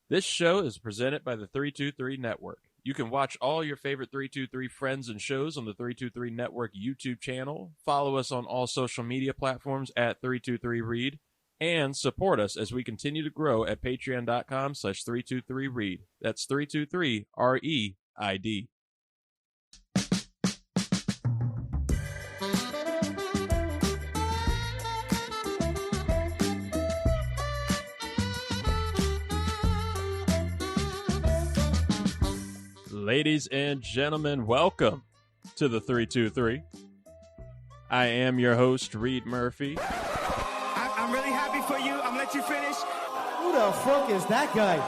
This show is presented by the 323 Network. You can watch all your favorite 323 friends and shows on the 323 Network YouTube channel. Follow us on all social media platforms at 323read and support us as we continue to grow at patreon.com/323read. That's 323REID. Ladies and gentlemen, welcome to the 323. I am your host, Reed Murphy. I'm really happy for you. I'm gonna let you finish. Who the fuck is that guy?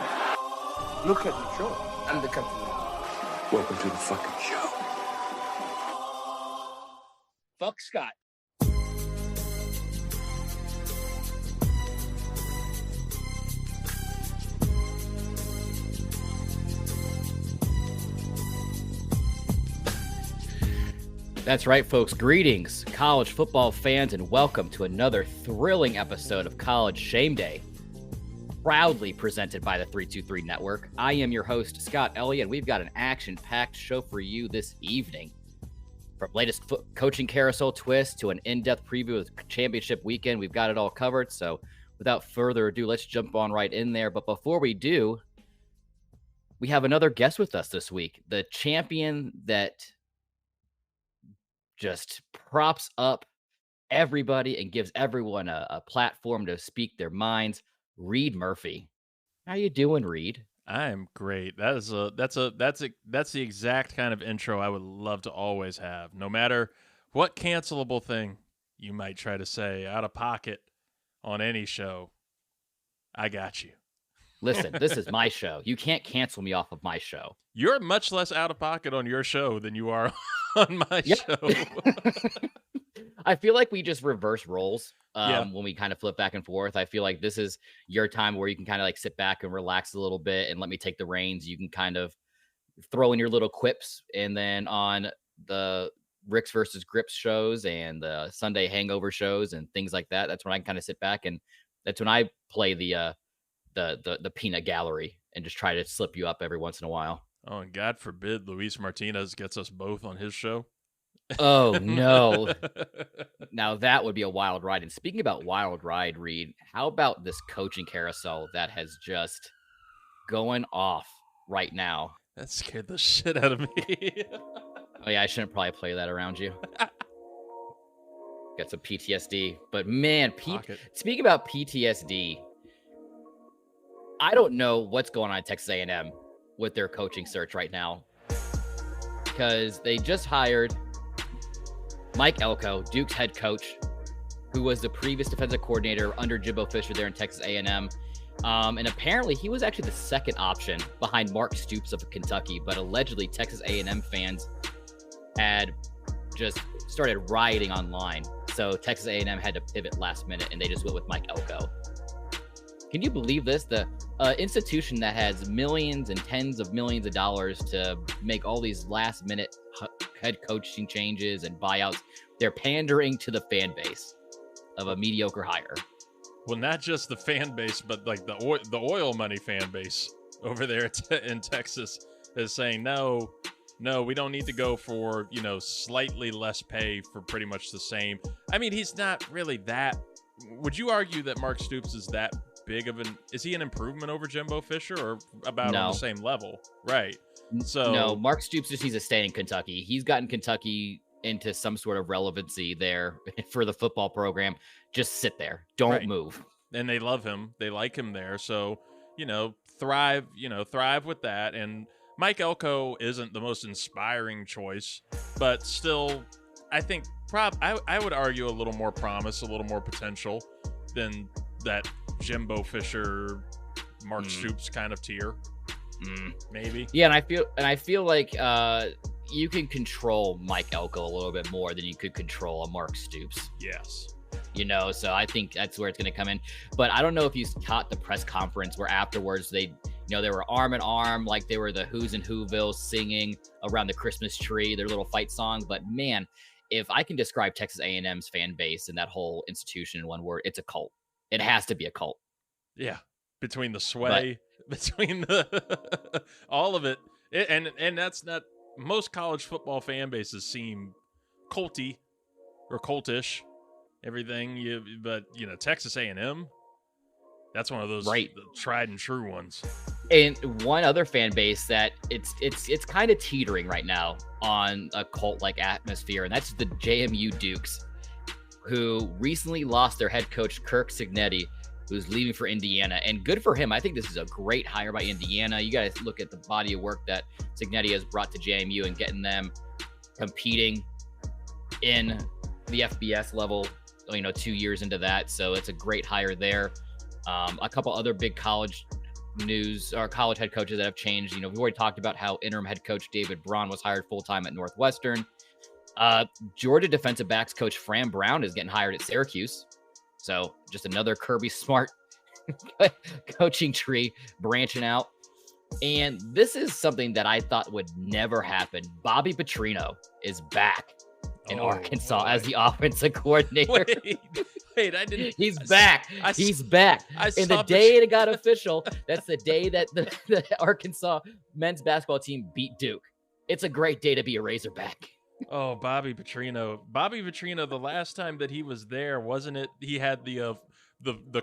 Look at the show. I'm the captain. Welcome to the fucking show. Fuck Scott. That's right, folks. Greetings, college football fans, and welcome to another thrilling episode of College Shame Day, proudly presented by the 323 Network. I am your host, Scott Ellia, and we've got an action-packed show for you this evening. From latest coaching carousel twist to an in-depth preview of the championship weekend, we've got it all covered. So without further ado, let's jump on right in there. But before we do, we have another guest with us this week, the champion that just props up everybody and gives everyone a platform to speak their minds. Reed Murphy. How you doing, Reed? I'm great. That's the exact kind of intro I would love to always have. No matter what cancelable thing you might try to say out of pocket on any show, I got you. Listen, this is my show. You can't cancel me off of my show. You're much less out of pocket on your show than you are on my show. I feel like we just reverse roles when we kind of flip back and forth. I feel like this is your time where you can kind of like sit back and relax a little bit and let me take the reins. You can kind of throw in your little quips. And then on the Ricks versus Grips shows and the Sunday hangover shows and things like that, that's when I can kind of sit back, and that's when I play the peanut gallery and just try to slip you up every once in a while. Oh, and God forbid Luis Martinez gets us both on his show. Oh, no. Now that would be a wild ride. And speaking about wild ride, Reed, how about this coaching carousel that has just going off right now? That scared the shit out of me. Oh, yeah, I shouldn't probably play that around you. Got some PTSD. But, man, speaking about PTSD, I don't know what's going on at Texas A&M with their coaching search right now, because they just hired Mike Elko, Duke's head coach, who was the previous defensive coordinator under Jimbo Fisher there in Texas A&M. And apparently he was actually the second option behind Mark Stoops of Kentucky, but allegedly Texas A&M fans had just started rioting online. So Texas A&M had to pivot last minute, and they just went with Mike Elko. Can you believe this? The institution that has millions and tens of millions of dollars to make all these last-minute head coaching changes and buyouts, they're pandering to the fan base of a mediocre hire. Well, not just the fan base, but like the oil money fan base over there in Texas is saying, no, we don't need to go for, slightly less pay for pretty much the same. I mean, he's not really that. Would you argue that Mark Stoops is that big of is he an improvement over Jimbo Fisher, or about on the same level? Right. So no, Mark Stoops just needs to stay in Kentucky. He's gotten Kentucky into some sort of relevancy there for the football program. Just sit there. Don't move. And they love him. They like him there. So, thrive with that. And Mike Elko isn't the most inspiring choice, but still, I think I would argue a little more promise, a little more potential than that Jimbo Fisher, Mark Stoops kind of tier, maybe. Yeah, and I feel like you can control Mike Elko a little bit more than you could control a Mark Stoops. Yes. So I think that's where it's going to come in. But I don't know if you caught the press conference where afterwards they were arm in arm, like they were the Who's in Whoville singing around the Christmas tree, their little fight song. But man, if I can describe Texas A&M's fan base and that whole institution in one word, it's a cult. It has to be a cult. Yeah. Between the sway between the all of it. And that's not, most college football fan bases seem culty or cultish, everything. But Texas A&M, that's one of those tried and true ones. And one other fan base that it's kind of teetering right now on a cult-like atmosphere, and that's the JMU Dukes, who recently lost their head coach Kirk Cignetti, who's leaving for Indiana. And good for him. I think this is a great hire by Indiana. You guys look at the body of work that Cignetti has brought to JMU and getting them competing in the FBS level, 2 years into that. So it's a great hire there. A couple other big college news, or college head coaches that have changed. We've already talked about how interim head coach David Braun was hired full-time at Northwestern. Georgia defensive backs coach Fran Brown is getting hired at Syracuse. So just another Kirby Smart coaching tree branching out. And this is something that I thought would never happen. Bobby Petrino is back in Arkansas as the offensive coordinator. Wait, I didn't. He's back. He's back. And the day it got official, that's the day that the Arkansas men's basketball team beat Duke. It's a great day to be a Razorback. Oh, Bobby Petrino. Bobby Petrino, the last time that he was there, wasn't it? He had the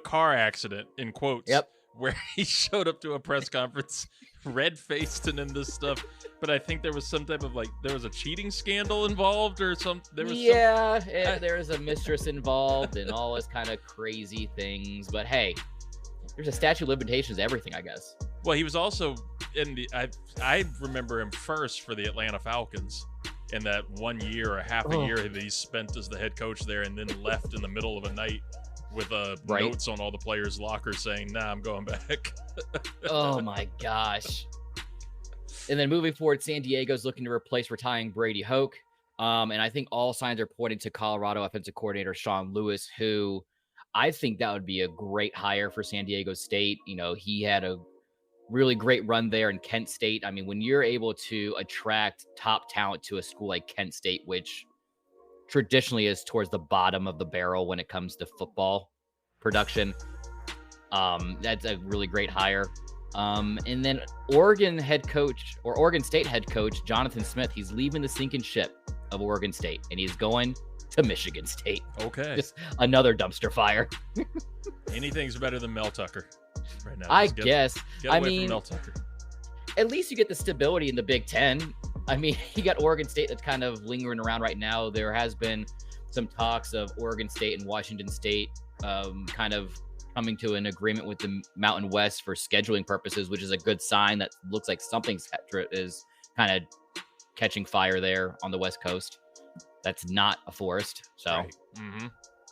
car accident, in quotes. Yep. Where he showed up to a press conference, red-faced and in this stuff. But I think there was some type of there was a cheating scandal involved or something. There was a mistress involved and all this kind of crazy things. But hey, there's a statute of limitations, everything, I guess. Well, he was also in I remember him first for the Atlanta Falcons. In that 1 year or half a year that he spent as the head coach there, and then left in the middle of a night with notes on all the players' lockers saying, "Nah, I'm going back." Oh my gosh! And then moving forward, San Diego's looking to replace retiring Brady Hoke, and I think all signs are pointing to Colorado offensive coordinator Sean Lewis, who I think that would be a great hire for San Diego State. He had a really great run there in Kent State. I mean, when you're able to attract top talent to a school like Kent State, which traditionally is towards the bottom of the barrel when it comes to football production, that's a really great hire. And then Oregon State head coach Jonathan Smith, he's leaving the sinking ship of Oregon State and he's going to Michigan State. Okay. Just another dumpster fire. Anything's better than Mel Tucker right now. I guess. Get away from Mel Tucker. At least you get the stability in the Big Ten. I mean, you got Oregon State that's kind of lingering around right now. There has been some talks of Oregon State and Washington State kind of coming to an agreement with the Mountain West for scheduling purposes, which is a good sign. That looks like something is kind of catching fire there on the West Coast. That's not a forest. So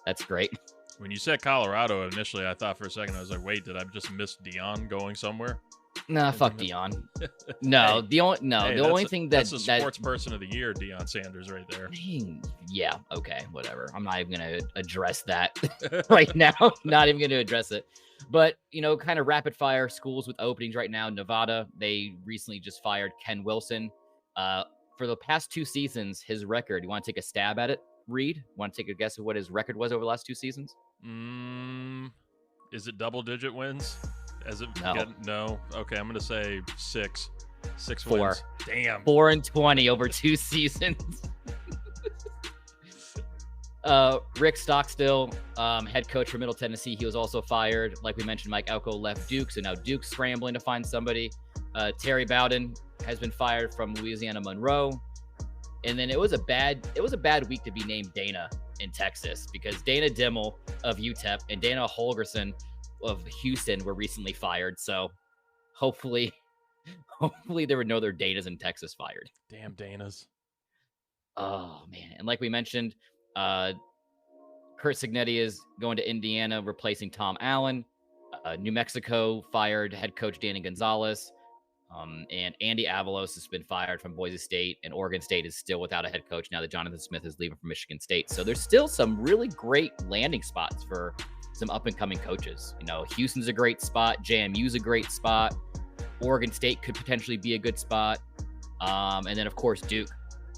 that's great. When you said Colorado initially, I thought for a second, I was like, wait, did I just miss Deion going somewhere? Nah, fuck Deion. No, the only thing that's the sports person of the year, Deion Sanders, right there. Yeah, okay, whatever. I'm not even going to address that right now. Not even going to address it. But, kind of rapid fire schools with openings right now. Nevada, they recently just fired Ken Wilson. For the past 2 seasons, his record, you want to take a stab at it, Reed? Want to take a guess of what his record was over the last 2 seasons? Is it double-digit wins? No. Okay, I'm going to say 6. 4 wins. Damn. 4-20 over 2 seasons. Rick Stockstill, head coach for Middle Tennessee, he was also fired. Like we mentioned, Mike Elko left Duke, so now Duke's scrambling to find somebody. Terry Bowden has been fired from Louisiana Monroe. And then it was a bad week to be named Dana in Texas, because Dana Dimmel of UTEP and Dana Holgerson of Houston were recently fired. So hopefully there were no other Danas in Texas fired. Damn Danas. Oh man. And like we mentioned, Kurt Cignetti is going to Indiana, replacing Tom Allen. New Mexico fired head coach Danny Gonzalez. And Andy Avalos has been fired from Boise State, and Oregon State is still without a head coach now that Jonathan Smith is leaving from Michigan State. So there's still some really great landing spots for some up-and-coming coaches. Houston's a great spot. JMU's a great spot. Oregon State could potentially be a good spot. And then, of course, Duke.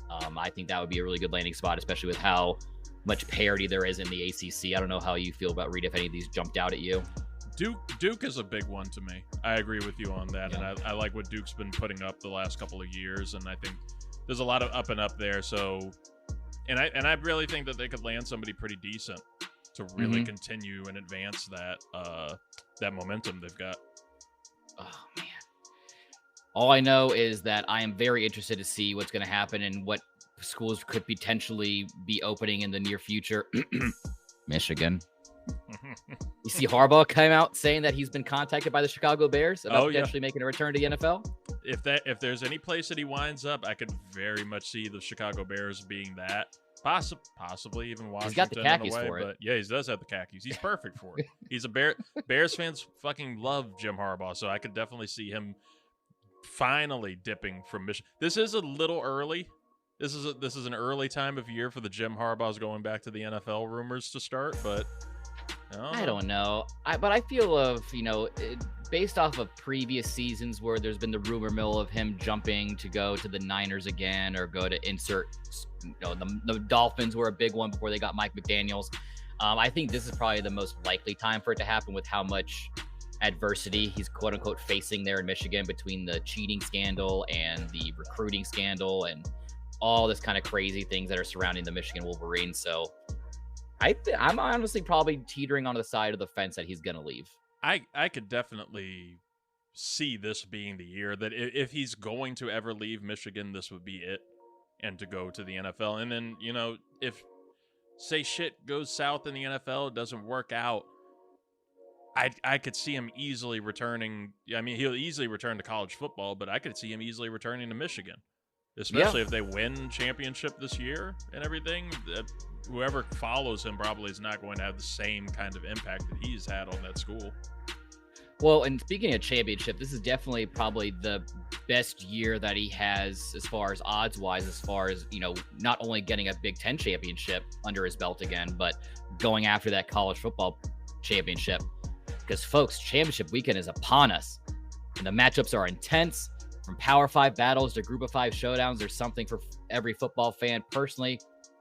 I think that would be a really good landing spot, especially with how much parity there is in the ACC. I don't know how you feel about Reed, if any of these jumped out at you. Duke is a big one to me. I agree with you on that, and I like what Duke's been putting up the last couple of years, and I think there's a lot of up and up there. So, and I really think that they could land somebody pretty decent to really continue and advance that momentum they've got. Oh man! All I know is that I am very interested to see what's going to happen and what schools could potentially be opening in the near future. Michigan. You see Harbaugh came out saying that he's been contacted by the Chicago Bears about potentially making a return to the NFL. If there's any place that he winds up, I could very much see the Chicago Bears being that. Possibly even Washington. He's got the khakis for but it. Yeah, he does have the khakis. He's perfect for it. He's a Bears fans fucking love Jim Harbaugh, so I could definitely see him finally dipping from Michigan. This is a little early. This is an early time of year for the Jim Harbaugh's going back to the NFL rumors to start, but I don't know. But I feel based off of previous seasons where there's been the rumor mill of him jumping to go to the Niners again or go to insert, the Dolphins were a big one before they got Mike McDaniels. I think this is probably the most likely time for it to happen with how much adversity he's quote unquote facing there in Michigan between the cheating scandal and the recruiting scandal and all this kind of crazy things that are surrounding the Michigan Wolverines. So I'm honestly probably teetering on the side of the fence that he's going to leave. I could definitely see this being the year that if he's going to ever leave Michigan, this would be it, and to go to the NFL. And then, if, say, shit goes south in the NFL, it doesn't work out, I could see him easily returning. I mean, he'll easily return to college football, but I could see him easily returning to Michigan, especially if they win championship this year and everything. Whoever follows him probably is not going to have the same kind of impact that he's had on that school. Well, and speaking of championship, this is definitely probably the best year that he has as far as odds-wise, as far as, not only getting a Big Ten championship under his belt again, but going after that college football championship. Because, folks, championship weekend is upon us, and the matchups are intense. From Power 5 battles to Group of 5 showdowns, there's something for every football fan. Personally,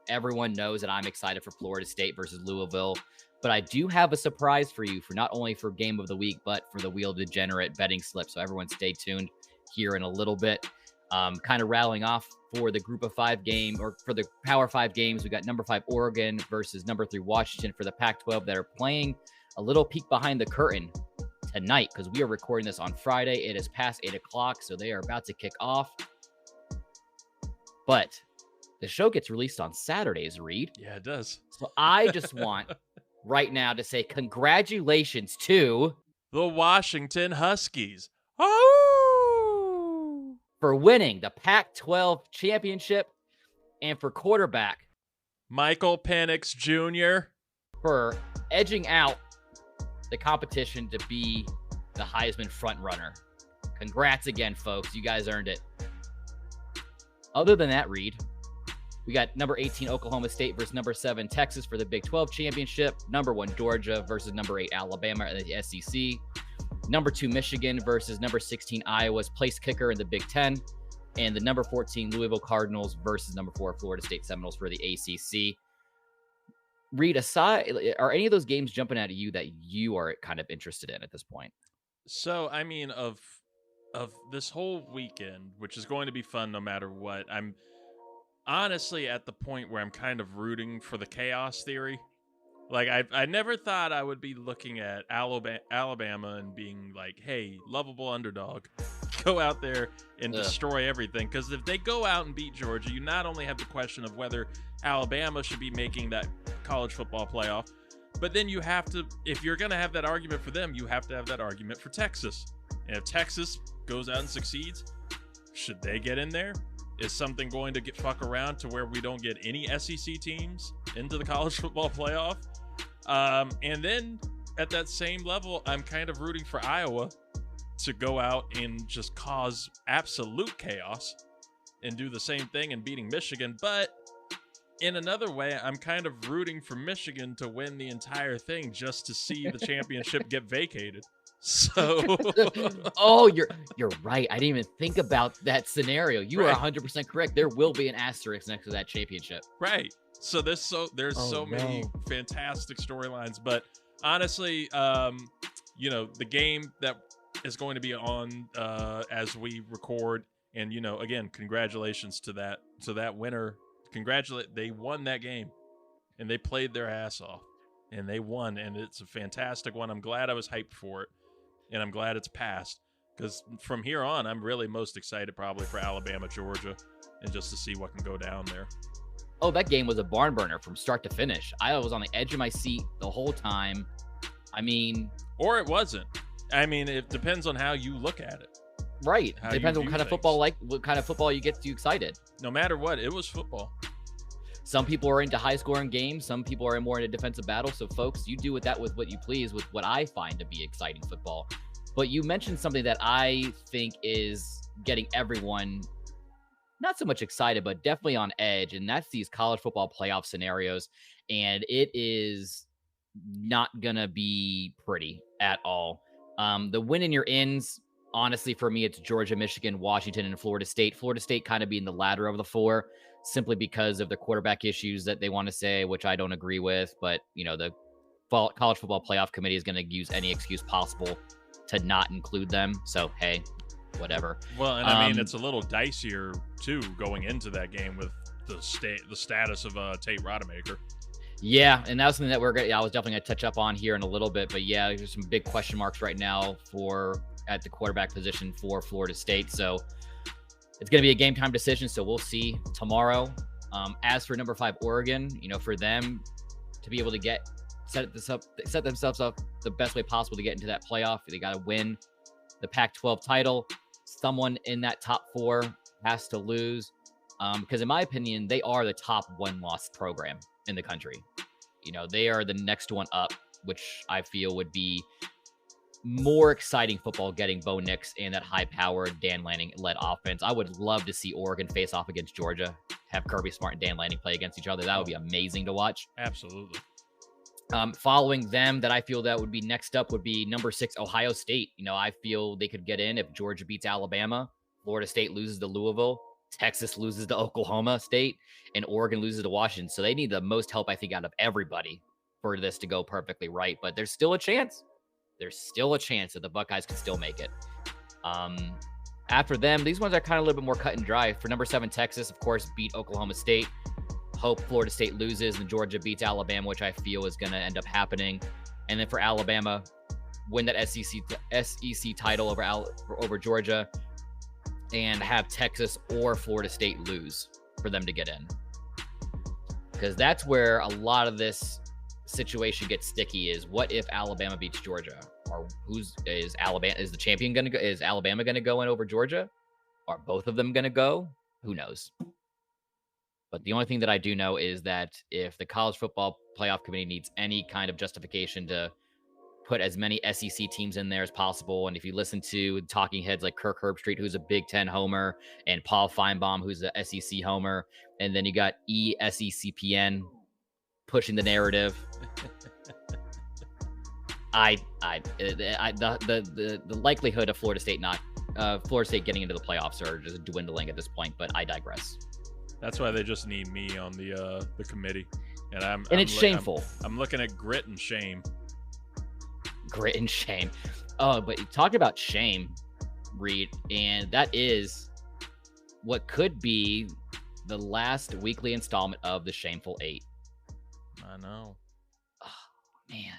everyone knows that I'm excited for Florida State versus Louisville. But I do have a surprise for you for not only for Game of the Week, but for the Wheel Degenerate betting slip. So everyone stay tuned here in a little bit. Kind of rattling off for the Group of 5 game, or for the Power 5 games. We got number 5 Oregon versus number 3 Washington for the Pac-12 that are playing. A little peek behind the curtain tonight, because we are recording this on Friday. It is past 8 o'clock, so they are about to kick off. But the show gets released on Saturdays, Reed. Yeah, it does. So I just want right now to say congratulations to the Washington Huskies. Oh! For winning the Pac-12 championship, and for quarterback Michael Penix Jr. for edging out the competition to be the Heisman frontrunner. Congrats again, folks. You guys earned it. Other than that, Reed, we got number 18 Oklahoma State versus number 7 Texas for the Big 12 championship. Number 1 Georgia versus number 8 Alabama in the SEC. Number 2 Michigan versus number 16 Iowa's place kicker in the Big 10. And the number 14 Louisville Cardinals versus number 4 Florida State Seminoles for the ACC. Reed, aside, are any of those games jumping out at you that you are kind of interested in at this point? So, I mean, of this whole weekend, which is going to be fun no matter what, I'm honestly at the point where I'm kind of rooting for the chaos theory. Like, I never thought I would be looking at Alabama and being like, hey, lovable underdog, go out there and destroy everything. Because if they go out and beat Georgia, you not only have the question of whether Alabama should be making that college football playoff, but then you have to, if you're going to have that argument for them, you have to have that argument for Texas. And if Texas goes out and succeeds, should they get in there? Is something going to fuck around to where we don't get any SEC teams into the college football playoff? And then at that same level, I'm kind of rooting for Iowa to go out and just cause absolute chaos and do the same thing in beating Michigan. But in another way, I'm kind of rooting for Michigan to win the entire thing just to see the championship get vacated. So, oh, you're right. I didn't even think about that scenario. You are 100% correct. There will be an asterisk next to that championship. Right. So there's so many fantastic storylines, but honestly, the game that is going to be on as we record. And, again, congratulations to that winner. They won that game, and they played their ass off, and they won, and it's a fantastic one. I'm glad I was hyped for it, and I'm glad it's passed, because from here on, I'm really most excited probably for Alabama, Georgia, and just to see what can go down there. Oh, that game was a barn burner from start to finish. I was on the edge of my seat the whole time. I mean... Or it wasn't. I mean, it depends on how you look at it. Right. Depends on what kind of football, what kind of football you get you excited. No matter what, it was football. Some people are into high-scoring games. Some people are more into defensive battle. So, folks, you do with that with what you please with what I find to be exciting football. But you mentioned something that I think is getting everyone not so much excited, but definitely on edge, and that's these college football playoff scenarios. And it is not going to be pretty at all. The win in your ins, honestly, for me, it's Georgia, Michigan, Washington, and Florida State. Florida State kind of being the latter of the four, simply because of the quarterback issues that they want to say, which I don't agree with. But, the college football playoff committee is going to use any excuse possible to not include them. So, hey, whatever. Well, and I mean, it's a little dicier, too, going into that game with the status of Tate Rodemaker. Yeah, and that was something that I was definitely going to touch up on here in a little bit. But, yeah, there's some big question marks right now at the quarterback position for Florida State. So it's going to be a game time decision. So we'll see tomorrow. As for number 5, Oregon, for them to be able to set themselves up the best way possible to get into that playoff, they got to win the Pac-12 title. Someone in that top 4 has to lose, because in my opinion, they are the top one-loss program in the country. They are the next one up, which I feel would be more exciting football, getting Bo Nix and that high-powered Dan Lanning-led offense. I would love to see Oregon face off against Georgia, have Kirby Smart and Dan Lanning play against each other. That would be amazing to watch. Absolutely. Following them, that I feel that would be next up would be number 6, Ohio State. I feel they could get in if Georgia beats Alabama, Florida State loses to Louisville, Texas loses to Oklahoma State, and Oregon loses to Washington. So they need the most help, I think, out of everybody for this to go perfectly right. But there's still a chance. There's still a chance that the Buckeyes can still make it. After them, these ones are kind of a little bit more cut and dry. For number 7, Texas, of course, beat Oklahoma State. Hope Florida State loses and Georgia beats Alabama, which I feel is going to end up happening. And then for Alabama, win that SEC title over Georgia, and have Texas or Florida State lose for them to get in. Because that's where a lot of this situation gets sticky, is what if Alabama beats Georgia? Or is the champion going to go? Is Alabama going to go in over Georgia? Are both of them going to go? Who knows? But the only thing that I do know is that if the college football playoff committee needs any kind of justification to put as many SEC teams in there as possible, and if you listen to talking heads like Kirk Herbstreit, who's a Big Ten homer, and Paul Feinbaum, who's a SEC homer, and then you got ESECPN pushing the narrative, the likelihood of Florida State getting into the playoffs are just dwindling at this point. But I digress. That's why they just need me on the committee, and it's shameful. I'm looking at grit and shame. Grit and shame. Oh, but you talked about shame, Reed, and that is what could be the last weekly installment of the Shameful 8. I know. Oh, man.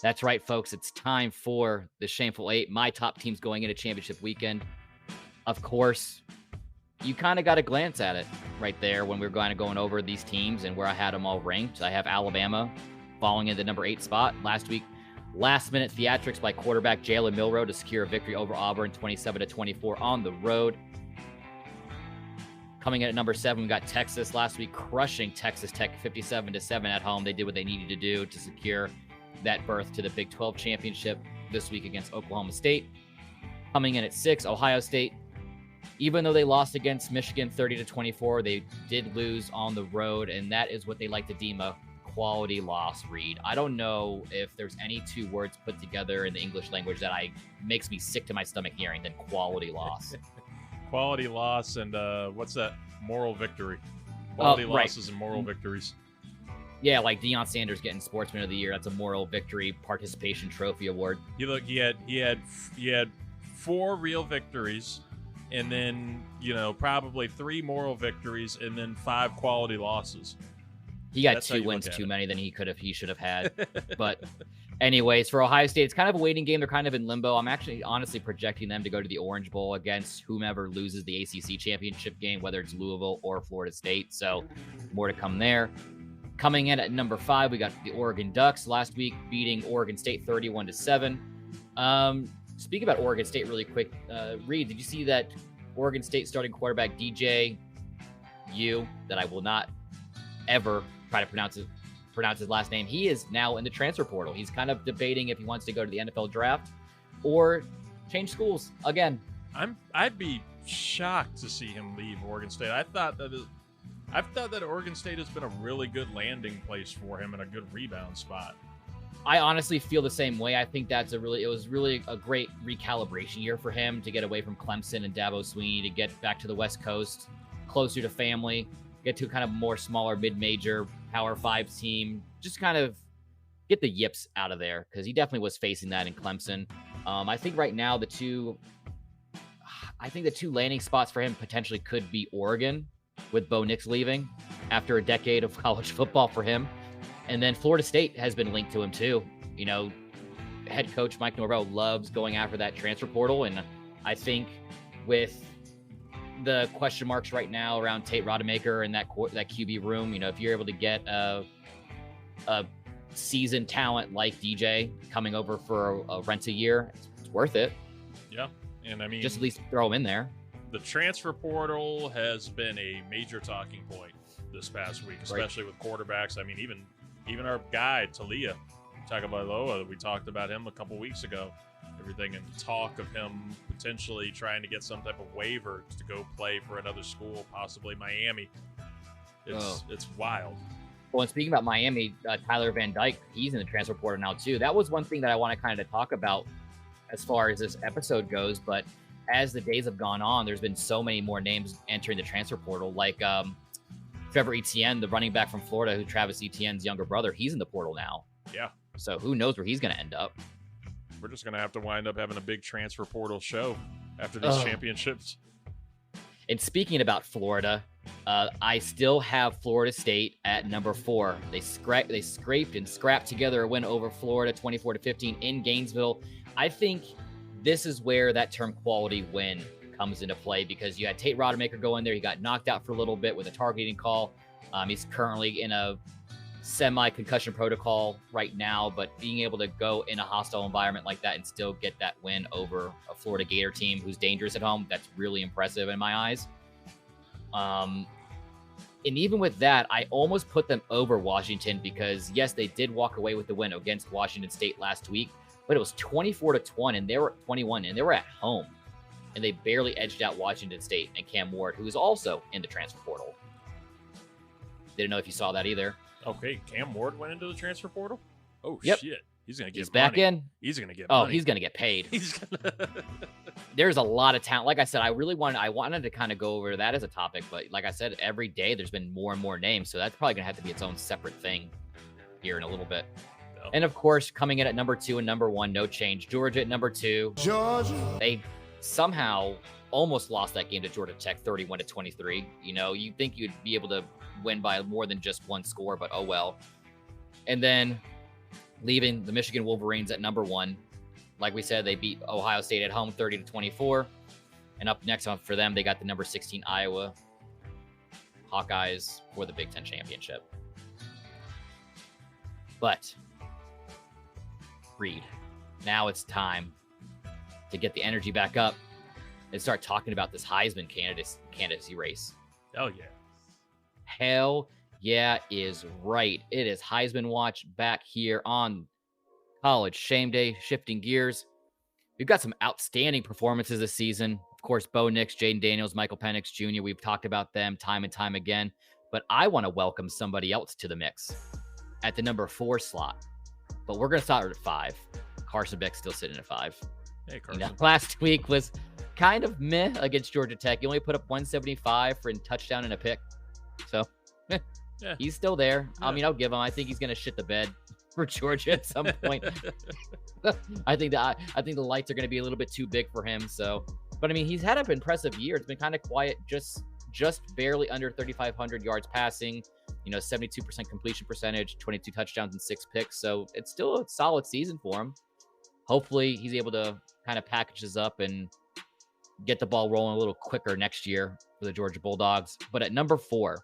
That's right, folks. It's time for the Shameful 8. My top teams going into championship weekend. Of course, you kind of got a glance at it right there when we were going over these teams and where I had them all ranked. I have Alabama falling in the number 8 spot. Last week, last-minute theatrics by quarterback Jalen Milroe to secure a victory over Auburn 27-24 on the road. Coming in at number 7, we got Texas last week, crushing Texas Tech 57-7 at home. They did what they needed to do to secure that berth to the Big 12 Championship this week against Oklahoma State. Coming in at 6, Ohio State. Even though they lost against Michigan 30-24, they did lose on the road, and that is what they like to deem a quality loss, Reed. I don't know if there's any 2 words put together in the English language that makes me sick to my stomach hearing than quality loss. Quality loss and what's that? Moral victory. Quality losses right. and moral victories. Yeah, like Deion Sanders getting Sportsman of the Year. That's a moral victory participation trophy award. He had 4 real victories, and then probably 3 moral victories, and then 5 quality losses. He got 2 wins too many than he should have had. But anyways, for Ohio State, it's kind of a waiting game. They're kind of in limbo. I'm actually honestly projecting them to go to the Orange Bowl against whomever loses the ACC championship game, whether it's Louisville or Florida State. So more to come there. Coming in at number 5, we got the Oregon Ducks last week beating Oregon State 31-7. Speaking about Oregon State really quick, Reed, did you see that Oregon State starting quarterback DJ U, that I will not ever try to pronounce his last name? He is now in the transfer portal. He's kind of debating if he wants to go to the NFL draft or change schools again. I'd be shocked to see him leave Oregon State. I've thought that Oregon State has been a really good landing place for him and a good rebound spot. I honestly feel the same way. I think it was really a great recalibration year for him to get away from Clemson and Dabo Swinney, to get back to the West Coast, closer to family, get to kind of more smaller mid-major Power 5 team, just kind of get the yips out of there, because he definitely was facing that in Clemson. I think right now the two landing spots for him potentially could be Oregon, with Bo Nix leaving after a decade of college football for him. And then Florida State has been linked to him too. Head coach Mike Norvell loves going after that transfer portal. And I think with the question marks right now around Tate Rodemaker and that QB room, if you're able to get a seasoned talent like DJ coming over for a rent a year, it's worth it. Yeah. And I mean, just at least throw him in there. The transfer portal has been a major talking point this past week, especially with quarterbacks. I mean, even our guy Talia Tagovailoa, we talked about him a couple weeks ago. Everything and talk of him potentially trying to get some type of waiver to go play for another school, possibly Miami. It's wild. Well, and speaking about Miami, Tyler Van Dyke, he's in the transfer portal now too. That was one thing that I want to kind of talk about as far as this episode goes, but as the days have gone on, there's been so many more names entering the transfer portal, like Trevor Etienne, the running back from Florida, who Travis Etienne's younger brother, he's in the portal now. Yeah. So who knows where he's going to end up? We're just going to have to wind up having a big transfer portal show after these championships. And speaking about Florida, I still have Florida State at number 4. They scraped and scrapped together a win over Florida 24-15 in Gainesville. I think this is where that term quality win comes into play, because you had Tate Rodemaker go in there. He got knocked out for a little bit with a targeting call. He's currently in a semi-concussion protocol right now, but being able to go in a hostile environment like that and still get that win over a Florida Gator team who's dangerous at home, that's really impressive in my eyes. And even with that, I almost put them over Washington, because yes, they did walk away with the win against Washington State last week, but it was 24-21, and they were 21, and they were at home, and they barely edged out Washington State and Cam Ward, who is also in the transfer portal. Didn't know if you saw that either. Okay, Cam Ward went into the transfer portal? Oh, yep. Shit. He's going to get He's back in. He's going to get money. money. He's going to get paid. There's a lot of talent. Like I said, I wanted to kind of go over that as a topic, but like I said, every day there's been more and more names, so that's probably going to have to be its own separate thing here in a little bit. No. And of course, coming in at number 2 and number 1, no change. Georgia at number 2. Georgia. They somehow almost lost that game to Georgia Tech 31-23. You'd think you'd be able to win by more than just one score, but oh well. And then leaving the Michigan Wolverines at number 1. Like we said, they beat Ohio State at home 30-24. And up next for them, they got the number 16 Iowa Hawkeyes for the Big Ten Championship. But Reed, now it's time to get the energy back up and start talking about this Heisman candidacy race. Oh, yeah. Hell yeah is right. It is Heisman Watch back here on College Shame Day, shifting gears. We've got some outstanding performances this season. Of course, Bo Nix, Jaden Daniels, Michael Penix Jr., we've talked about them time and time again. But I want to welcome somebody else to the mix at the number 4 slot. But we're going to start at 5. Carson Beck's still sitting at 5. Hey, Carson. Last week was kind of meh against Georgia Tech. He only put up 175 for a touchdown and a pick. So, Yeah. He's still there. Yeah. I mean, I'll give him. I think he's going to shit the bed for Georgia at some point. I think the lights are going to be a little bit too big for him. So, but I mean, he's had an impressive year. It's been kind of quiet, just barely under 3,500 yards passing. 72% completion percentage, 22 touchdowns and 6 picks. So it's still a solid season for him. Hopefully, he's able to kind of package this up and get the ball rolling a little quicker next year for the Georgia Bulldogs. But at number 4,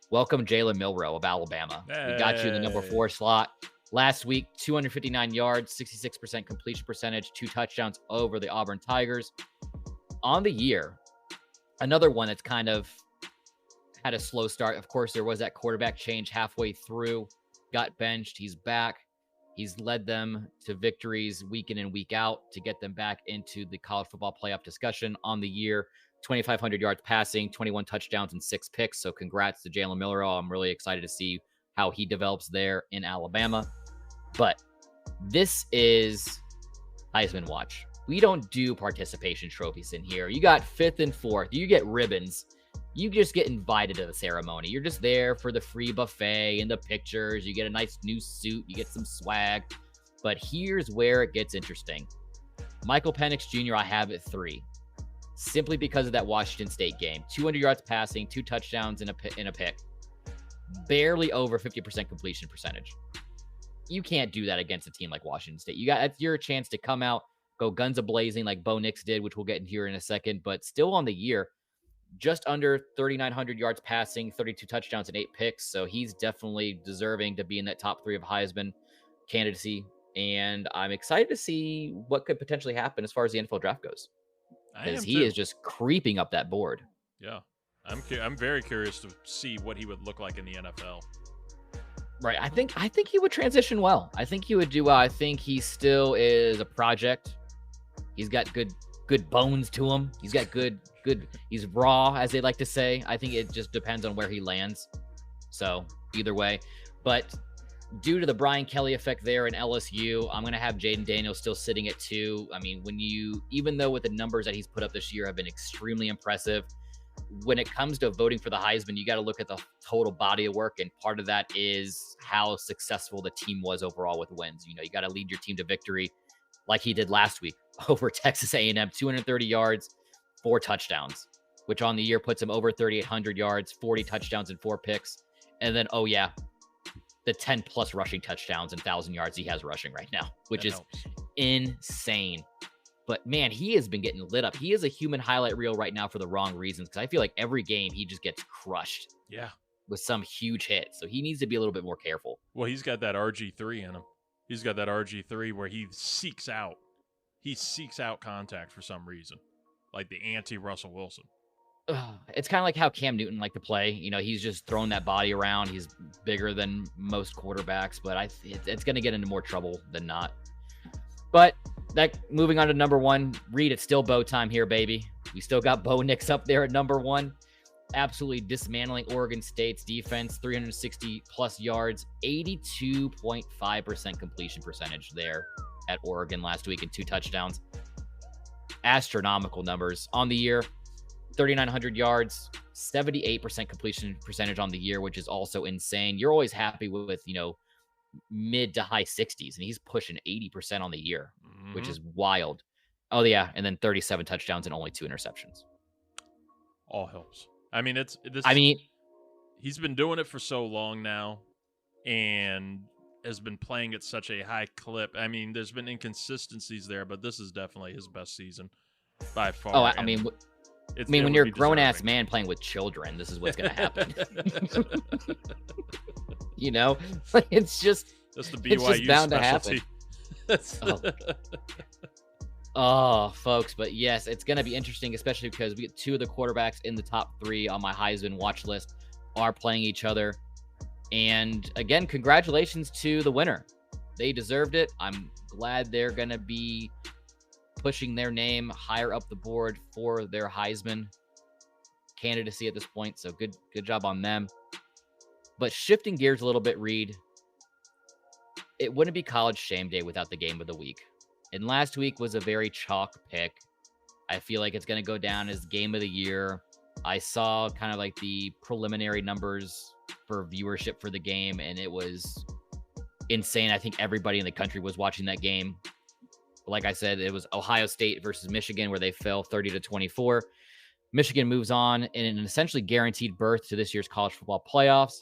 welcome Jalen Milroe of Alabama. Hey. We got you in the number 4 slot. Last week, 259 yards, 66% completion percentage, 2 touchdowns over the Auburn Tigers. On the year, another one that's kind of had a slow start. Of course, there was that quarterback change halfway through, got benched. He's back. He's led them to victories week in and week out to get them back into the college football playoff discussion on the year. 2,500 yards passing, 21 touchdowns and 6 picks. So congrats to Jalen Milroe. I'm really excited to see how he develops there in Alabama. But this is Heisman Watch. We don't do participation trophies in here. You got 5th and 4th. You get ribbons. You just get invited to the ceremony. You're just there for the free buffet and the pictures. You get a nice new suit. You get some swag. But here's where it gets interesting. Michael Penix Jr., I have at 3. Simply because of that Washington State game. 200 yards passing, 2 touchdowns and a pick. Barely over 50% completion percentage. You can't do that against a team like Washington State. That's your chance to come out, go guns a-blazing like Bo Nix did, which we'll get in here in a second. But still on the year, just under 3,900 yards passing, 32 touchdowns and 8 picks. So he's definitely deserving to be in that top 3 of Heisman candidacy. And I'm excited to see what could potentially happen as far as the NFL draft goes. Because he is just creeping up that board. Yeah. I'm very curious to see what he would look like in the NFL. Right. I think he would transition well. I think he would do well. I think he still is a project. He's got good bones to him. He's got good, he's raw, as they like to say. I think it just depends on where he lands. So either way, but due to the Brian Kelly effect there in LSU, I'm going to have Jaden Daniels still sitting at 2. I mean, even though with the numbers that he's put up this year have been extremely impressive, when it comes to voting for the Heisman, you got to look at the total body of work. And part of that is how successful the team was overall with wins. You got to lead your team to victory like he did last week over Texas A&M, 230 yards, 4 touchdowns, which on the year puts him over 3,800 yards, 40 touchdowns and 4 picks. And then, the 10 plus rushing touchdowns and 1,000 yards he has rushing right now, which is insane. But man, he has been getting lit up. He is a human highlight reel right now for the wrong reasons. Cause I feel like every game he just gets crushed. Yeah. With some huge hit. So he needs to be a little bit more careful. Well, he's got that RG3 in him. He's got that RG3 where he seeks out contact for some reason. Like the anti-Russell Wilson. It's kind of like how Cam Newton liked to play. He's just throwing that body around. He's bigger than most quarterbacks, but it's going to get into more trouble than not. But moving on to number 1, Reed, it's still Bo time here, baby. We still got Bo Nix up there at number 1. Absolutely dismantling Oregon State's defense, 360 plus yards, 82.5% completion percentage there at Oregon last week and 2 touchdowns. Astronomical numbers on the year. 3,900 yards, 78% completion percentage on the year, which is also insane. You're always happy with mid to high 60s, and he's pushing 80% on the year, which is wild. Oh, yeah. And then 37 touchdowns and only 2 interceptions. All helps. I mean, he's been doing it for so long now and has been playing at such a high clip. I mean, there's been inconsistencies there, but this is definitely his best season by far. Oh, when you're a grown-ass man playing with children, this is what's going to happen. It's just that's the BYU bound specialty. To happen. Oh, folks, but yes, it's going to be interesting, especially because we get 2 of the quarterbacks in the top 3 on my Heisman watch list are playing each other. And again, congratulations to the winner. They deserved it. I'm glad they're going to be pushing their name higher up the board for their Heisman candidacy at this point. So good job on them. But shifting gears a little bit, Reed, it wouldn't be College Shame Day without the game of the week. And last week was a very chalk pick. I feel like it's going to go down as game of the year. I saw kind of like the preliminary numbers for viewership for the game, and it was insane. I think everybody in the country was watching that game. Like I said, it was Ohio State versus Michigan, where they fell 30-24. Michigan moves on in an essentially guaranteed berth to this year's college football playoffs.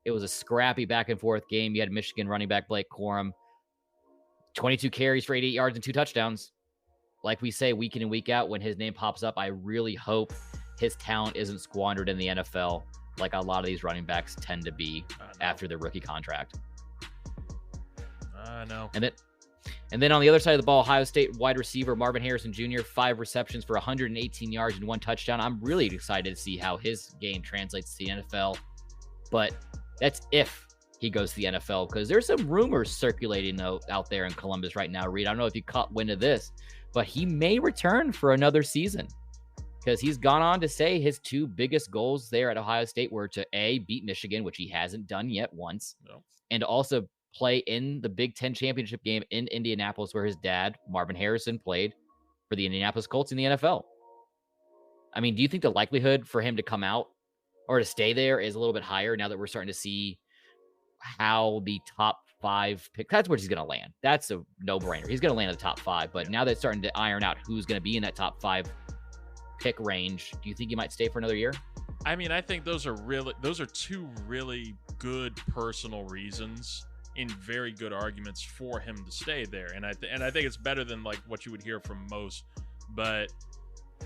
It was a scrappy back and forth game. You had Michigan running back Blake Corum, 22 carries for 88 yards and 2 touchdowns. Like we say week in and week out, when his name pops up, I really hope his talent isn't squandered in the NFL like a lot of these running backs tend to be after their rookie contract. I know. And then on the other side of the ball, Ohio State wide receiver Marvin Harrison Jr., 5 receptions for 118 yards and 1 touchdown. I'm really excited to see how his game translates to the NFL. But that's if he goes to the NFL, because there's some rumors circulating out there in Columbus right now, Reed. I don't know if you caught wind of this, but he may return for another season, because he's gone on to say his 2 biggest goals there at Ohio State were to A, beat Michigan, which he hasn't done yet once, and also play in the Big Ten championship game in Indianapolis, where his dad, Marvin Harrison, played for the Indianapolis Colts in the NFL. I mean, do you think the likelihood for him to come out or to stay there is a little bit higher now that we're starting to see how the top 5 pick, that's where he's going to land? That's a no-brainer. He's going to land in the top 5, but now that it's starting to iron out who's going to be in that top 5 pick range, do you think he might stay for another year? I mean, I think those are 2 really good personal reasons in very good arguments for him to stay there. And I think it's better than like what you would hear from most. But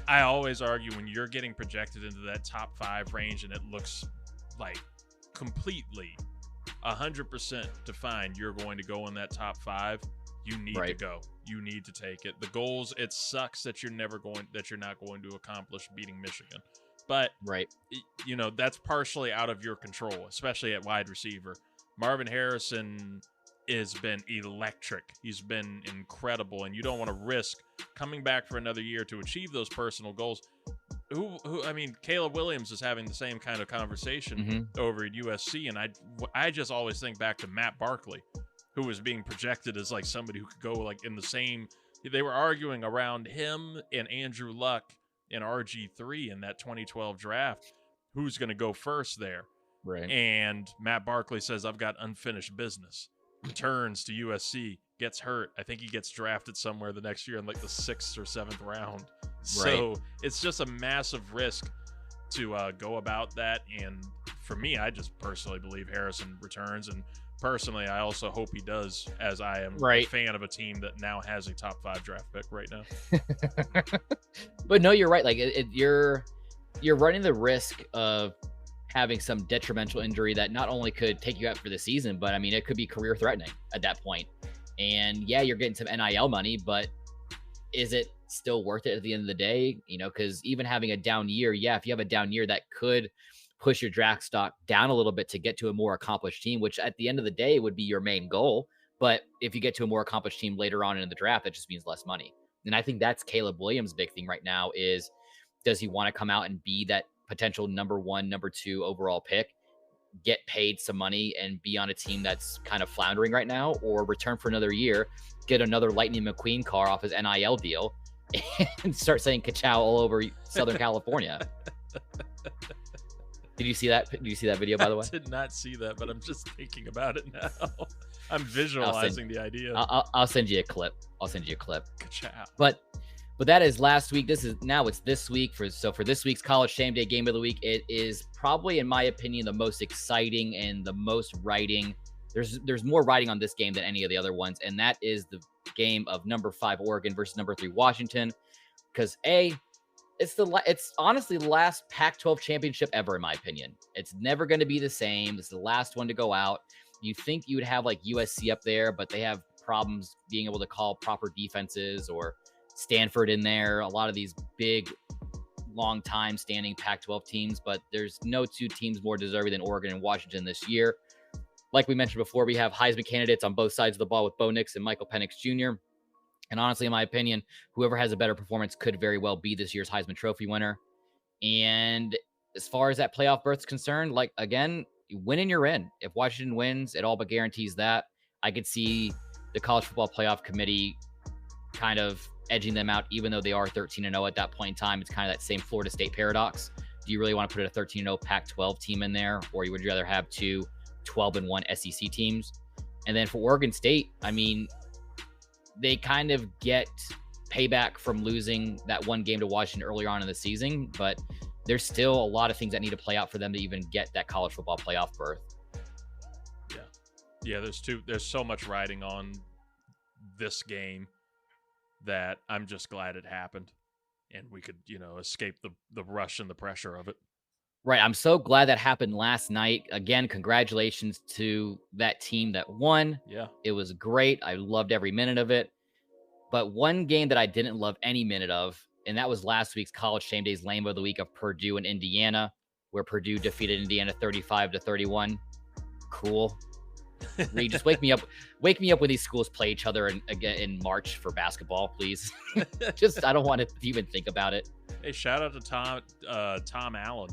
I always argue, when you're getting projected into that top 5 range and it looks like completely 100% defined you're going to go in that top 5, you need to go. You need to take it. The goals, it sucks that you're not going to accomplish beating Michigan. But you know, that's partially out of your control, especially at wide receiver. Marvin Harrison has been electric. He's been incredible, and you don't want to risk coming back for another year to achieve those personal goals. I mean, Caleb Williams is having the same kind of conversation over at USC, and I just always think back to Matt Barkley, who was being projected as like somebody who could go like in the same. They were arguing around him and Andrew Luck and RG3 in that 2012 draft, who's going to go first there. Right. And Matt Barkley says, I've got unfinished business. Returns to USC, gets hurt. I think he gets drafted somewhere the next year in like the 6th or 7th round. So it's just a massive risk to go about that. And for me, I just personally believe Harrison returns. And personally, I also hope he does, as I am a fan of a team that now has a top 5 draft pick right now. But no, you're right. Like you're running the risk of having some detrimental injury that not only could take you out for the season, but I mean, it could be career threatening at that point. And yeah, you're getting some NIL money, but is it still worth it at the end of the day? You know, because even having a down year, if you have a down year, that could push your draft stock down a little bit to get to a more accomplished team, which at the end of the day would be your main goal. But if you get to a more accomplished team later on in the draft, that just means less money. And I think that's Caleb Williams' big thing right now is, does he want to come out and be that potential number 1, number 2 overall pick, get paid some money and be on a team that's kind of floundering right now, or return for another year, get another Lightning McQueen car off his NIL deal and start saying ka-chow all over Southern California? Did you see that? Did you see that video, by the way? I did not see that, but I'm just thinking about it now. I'm visualizing the idea. I'll send you a clip. Ka-chow. But that is last week. It's this week. For this week's College Shame Day Game of the Week, it is probably, in my opinion, the most exciting and the most writing. There's more writing on this game than any of the other ones, and that is the game of number 5 Oregon versus number 3 Washington. Because it's honestly the last Pac-12 championship ever, in my opinion. It's never going to be the same. It's the last one to go out. You think you would have like USC up there, but they have problems being able to call proper defenses, or Stanford in there, a lot of these big, long time standing Pac-12 teams, but there's no 2 teams more deserving than Oregon and Washington this year. Like we mentioned before, we have Heisman candidates on both sides of the ball with Bo Nix and Michael Penix Jr. And honestly, in my opinion, whoever has a better performance could very well be this year's Heisman Trophy winner. And as far as that playoff berth is concerned, like, again, you win and you're in. If Washington wins, it all but guarantees that. I could see the College Football Playoff Committee kind of edging them out, even though they are 13-0 at that point in time. It's kind of that same Florida State paradox. Do you really want to put a 13-0 Pac-12 team in there, or would you rather have two 12-1 SEC teams? And then for Oregon State, I mean, they kind of get payback from losing that one game to Washington earlier on in the season, but there's still a lot of things that need to play out for them to even get that college football playoff berth. Yeah, there's so much riding on this game that I'm just glad it happened and we could, escape the rush and the pressure of it. Right. I'm so glad that happened last night. Again, congratulations to that team that won. Yeah. It was great. I loved every minute of it. But one game that I didn't love any minute of, and that was last week's College Shame Days Lame of the Week of Purdue and Indiana, where Purdue defeated Indiana 35-31. Cool. Reed, just wake me up when these schools play each other in March for basketball, please. I don't want to even think about it. Hey, shout out to Tom Allen,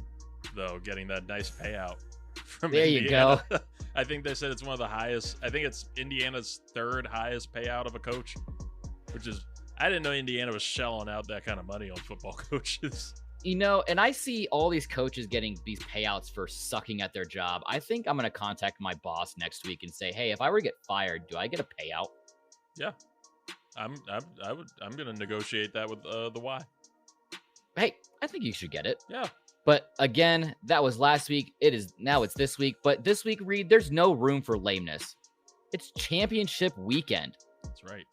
though, getting that nice payout from there Indiana. You go. I think they said it's one of the highest. I think it's Indiana's third highest payout of a coach, which is, I didn't know Indiana was shelling out that kind of money on football coaches. And I see all these coaches getting these payouts for sucking at their job. I think I'm going to contact my boss next week and say, hey, if I were to get fired, do I get a payout? Yeah. I'm going to negotiate that with the Y. Hey, I think you should get it. Yeah. But again, that was last week. Now it's this week. But this week, Reed, there's no room for lameness. It's championship weekend. That's right.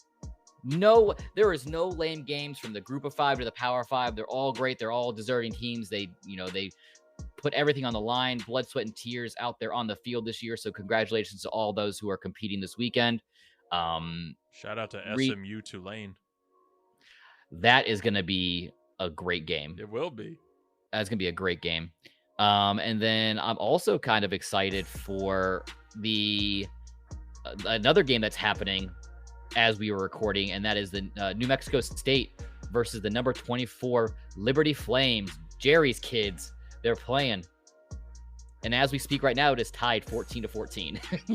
No, there is no lame games from the Group of Five to the Power Five. They're all great. They're all deserving teams. They put everything on the line, blood, sweat, and tears out there on the field this year. So congratulations to all those who are competing this weekend. Shout out to SMU Tulane. That is going to be a great game. It will be. That's going to be a great game. And then I'm also kind of excited for another game that's happening as we were recording, and that is the New Mexico State versus the number 24 Liberty Flames. Jerry's kids, they're playing. And as we speak right now, it is tied 14-14.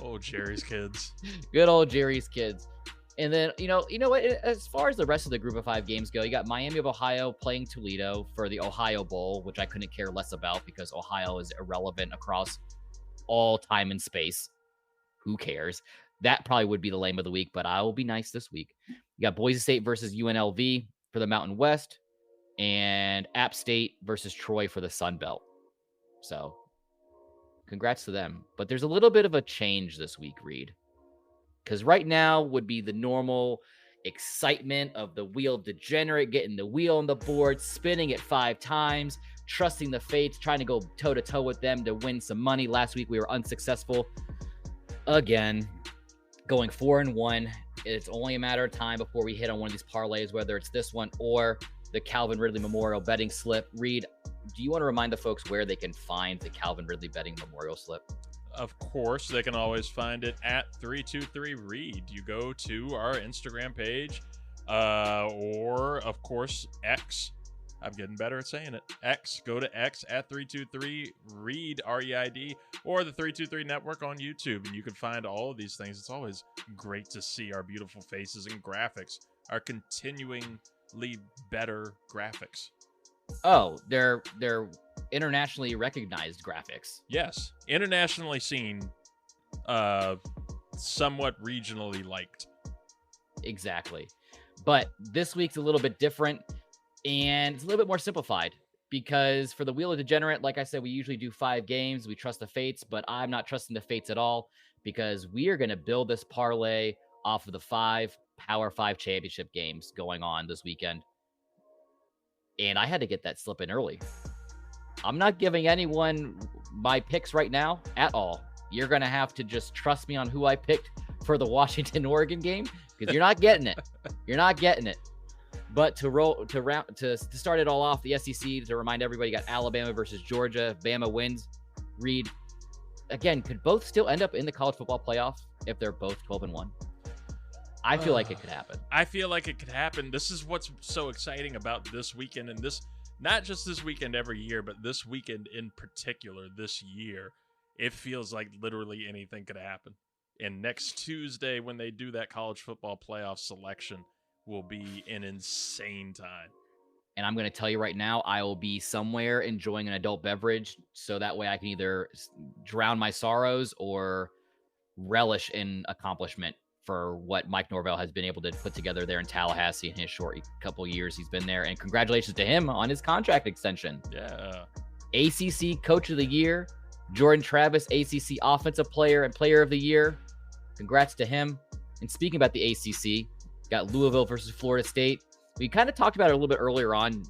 Oh, Jerry's kids. Good old Jerry's kids. And then, you know what? As far as the rest of the Group of Five games go, you got Miami of Ohio playing Toledo for the Ohio Bowl, which I couldn't care less about because Ohio is irrelevant across all time and space. Who cares? That probably would be the lame of the week, but I will be nice this week. You got Boise State versus UNLV for the Mountain West, and App State versus Troy for the Sun Belt. So, congrats to them. But there's a little bit of a change this week, Reed. Because right now would be the normal excitement of the wheel degenerate, getting the wheel on the board, spinning it 5 times, trusting the fates, trying to go toe-to-toe with them to win some money. Last week we were unsuccessful. Again, going 4-1. It's only a matter of time before we hit on one of these parlays, whether it's this one or the Calvin Ridley Memorial betting slip. Reed, do you want to remind the folks where they can find the Calvin Ridley betting memorial slip? Of course, they can always find it at 323read. You go to our Instagram page, or of course X. I'm getting better at saying it. X. Go to X at 323read, REID, or the 323 Network on YouTube, and you can find all of these things. It's always great to see our beautiful faces and graphics, our continuingly better graphics. Oh, they're internationally recognized graphics. Yes, internationally seen, somewhat regionally liked. Exactly. But this week's a little bit different, and it's a little bit more simplified because for the Wheel of Degenerate, like I said, we usually do 5 games. We trust the fates, but I'm not trusting the fates at all because we are going to build this parlay off of the 5 Power 5 championship games going on this weekend. And I had to get that slip in early. I'm not giving anyone my picks right now at all. You're going to have to just trust me on who I picked for the Washington-Oregon game because you're not getting it. You're not getting it. But to start it all off, the SEC, to remind everybody, you got Alabama versus Georgia. If Bama wins. Reed, again, could both still end up in the college football playoff if they're both 12-1? I feel like it could happen. I feel like it could happen. This is what's so exciting about this weekend, and this, not just this weekend every year, but this weekend in particular this year. It feels like literally anything could happen. And next Tuesday, when they do that college football playoff selection, will be an insane time. And I'm going to tell you right now, I will be somewhere enjoying an adult beverage, so that way I can either drown my sorrows or relish in accomplishment for what Mike Norvell has been able to put together there in Tallahassee in his short couple years he's been there. And congratulations to him on his contract extension. Yeah. ACC Coach of the Year, Jordan Travis, ACC Offensive Player and Player of the Year. Congrats to him. And speaking about the ACC, got Louisville versus Florida State. We kind of talked about it a little bit earlier on,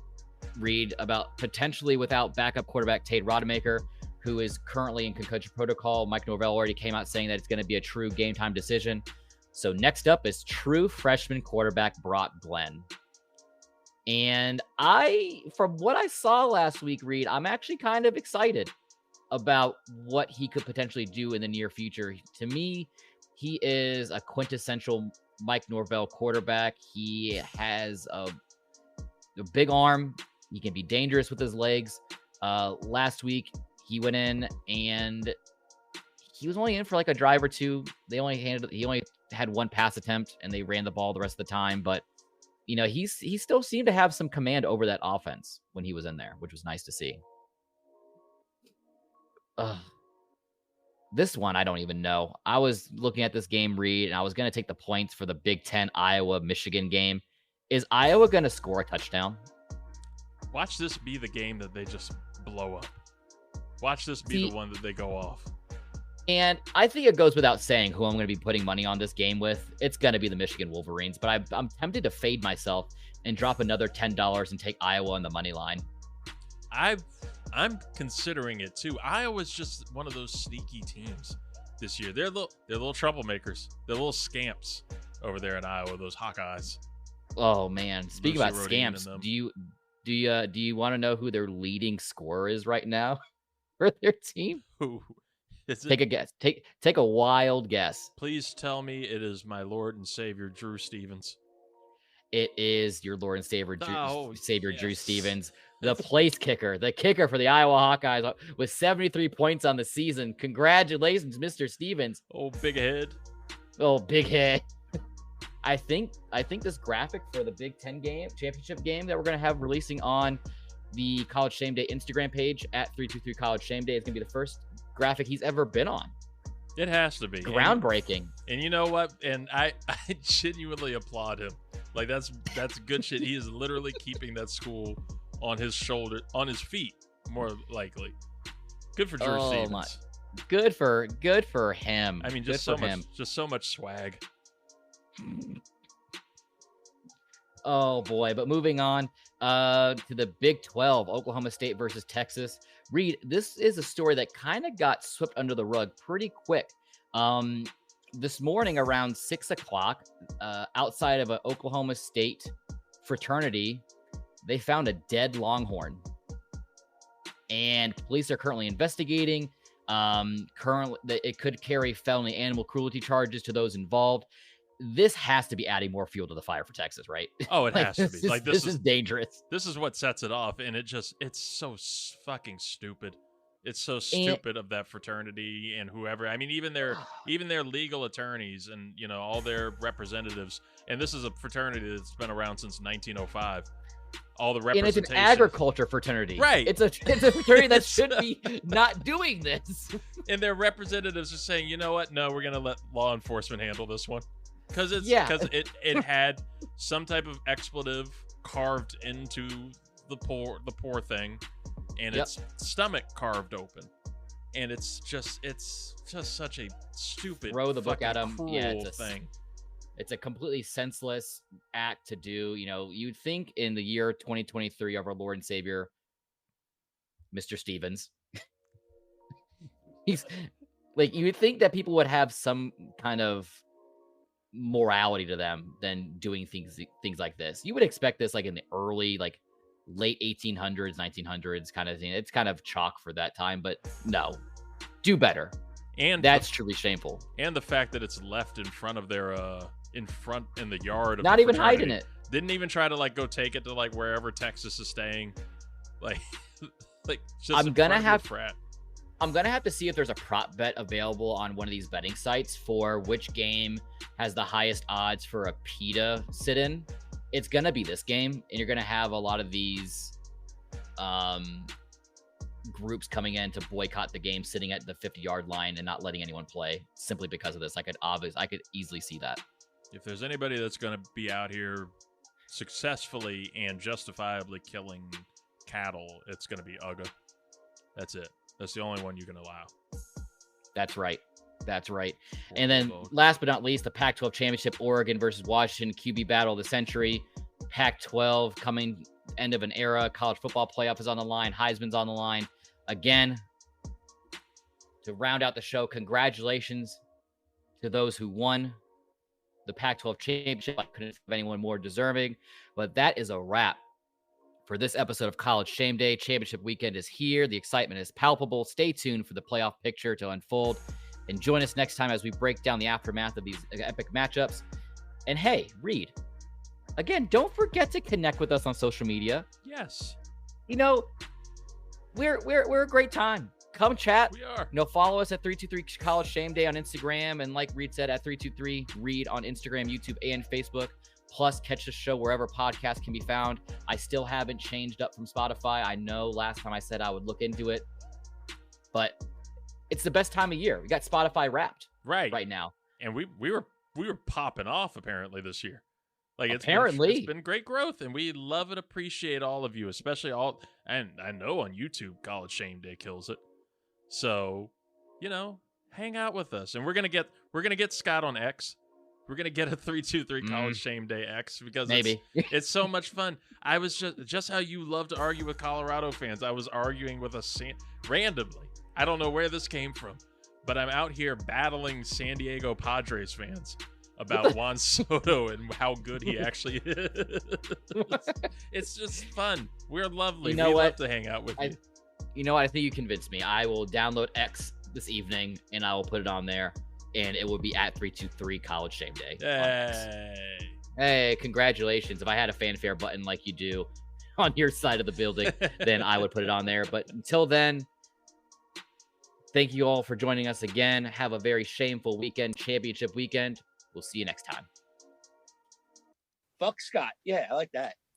Reed, about potentially without backup quarterback Tate Rodemaker, who is currently in concussion protocol. Mike Norvell already came out saying that it's going to be a true game time decision. So next up is true freshman quarterback Brock Glenn. And from what I saw last week, Reed, I'm actually kind of excited about what he could potentially do in the near future. To me, he is a quintessential Mike Norvell quarterback. He has a big arm. He can be dangerous with his legs. Last week, he went in and he was only in for like a drive or two. He only had one pass attempt and they ran the ball the rest of the time. But, you know, he still seemed to have some command over that offense when he was in there, which was nice to see. This one, I don't even know. I was looking at this game, Reed, and I was going to take the points for the Big Ten Iowa-Michigan game. Is Iowa going to score a touchdown? Watch this be the game that they just blow up. Watch this be the one that they go off. And I think it goes without saying who I'm going to be putting money on this game with. It's going to be the Michigan Wolverines, but I'm tempted to fade myself and drop another $10 and take Iowa on the money line. I'm considering it too. Iowa's just one of those sneaky teams this year. They're little troublemakers. They're little scamps over there in Iowa. Those Hawkeyes. Oh man! Speaking about scamps, do you want to know who their leading scorer is right now for their team? Who? Take a guess. Take a wild guess. Please tell me it is my Lord and Savior Drew Stevens. It is your Lord and Savior, Drew Stevens, the place kicker, the kicker for the Iowa Hawkeyes with 73 points on the season. Congratulations, Mr. Stevens. Oh, big head. Oh, big head. I think this graphic for the Big Ten championship game that we're going to have releasing on the College Shame Day Instagram page at 323 College Shame Day is going to be the first graphic he's ever been on. It has to be groundbreaking. And you know what? And I genuinely applaud him. Like that's good shit. He is literally keeping that school on his feet, more likely. Good for Drew Stevens. Good for him. I mean, just so much swag. Oh boy, but moving on to the Big 12, Oklahoma State versus Texas. Reed, this is a story that kind of got swept under the rug pretty quick. This morning around 6 o'clock, outside of an Oklahoma State fraternity, they found a dead Longhorn. And police are currently investigating. Currently, it could carry felony animal cruelty charges to those involved. This has to be adding more fuel to the fire for Texas, right? Oh, it has to be. This is dangerous. This is what sets it off, and it's so fucking stupid. It's so stupid of that fraternity and whoever. I mean, even their legal attorneys and, you know, all their representatives. And this is a fraternity that's been around since 1905. All the representation. And it's an agriculture fraternity. Right. It's a fraternity that should be not doing this. And their representatives are saying, you know what? No, we're going to let law enforcement handle this one. Because it had some type of expletive carved into the poor thing. And its stomach carved open, and it's just such a stupid throw the book at him. Thing. It's a completely senseless act to do. You know, you'd think in the year 2023 of our Lord and Savior, Mr. Stevens, he's like, you would think that people would have some kind of morality to them than doing things like this. You would expect this like in the early late 1800s, 1900s kind of thing. It's kind of chalk for that time, but no, do better. And that's truly shameful. And the fact that it's left in front of their in the yard of not even hiding it. Didn't even try to go take it to wherever Texas is staying. Just I'm gonna have to see if there's a prop bet available on one of these betting sites for which game has the highest odds for a PETA sit-in. it's going to be this game, and you're going to have a lot of these groups coming in to boycott the game, sitting at the 50-yard line and not letting anyone play simply because of this. I could easily see that. If there's anybody that's going to be out here successfully and justifiably killing cattle, it's going to be UGA. That's it. That's the only one you can allow. That's right. And then last but not least, the Pac-12 Championship, Oregon versus Washington, QB battle of the century. Pac-12 coming end of an era. College football playoff is on the line. Heisman's on the line. Again, to round out the show, congratulations to those who won the Pac-12 Championship. I couldn't think of anyone more deserving. But that is a wrap for this episode of College Shame Day. Championship weekend is here. The excitement is palpable. Stay tuned for the playoff picture to unfold. And join us next time as we break down the aftermath of these epic matchups. And hey, Reed, again, don't forget to connect with us on social media. Yes. You know, we're a great time. Come chat. We are. Follow us at 323 College Shame Day on Instagram. And like Reed said, at 323 Reed on Instagram, YouTube, and Facebook. Plus, catch the show wherever podcasts can be found. I still haven't changed up from Spotify. I know last time I said I would look into it. But it's the best time of year. We got Spotify wrapped right now. And we were popping off apparently this year. Like it's been great growth, and we love and appreciate all of you, especially and I know on YouTube College Shame Day kills it. So, hang out with us, and we're gonna get Scott on X. We're gonna get a 323 College Shame Day X because it's so much fun. I was just how you love to argue with Colorado fans. I was arguing with randomly. I don't know where this came from, but I'm out here battling San Diego Padres fans about Juan Soto and how good he actually is. It's just fun. We're lovely. We love to hang out with you. You know what? I think you convinced me. I will download X this evening, and I will put it on there, and it will be at 323 College Shame Day. Hey, congratulations. If I had a fanfare button like you do on your side of the building, then I would put it on there. But until then, thank you all for joining us again. Have a very shameful weekend, championship weekend. We'll see you next time. Fuck Scott. Yeah, I like that.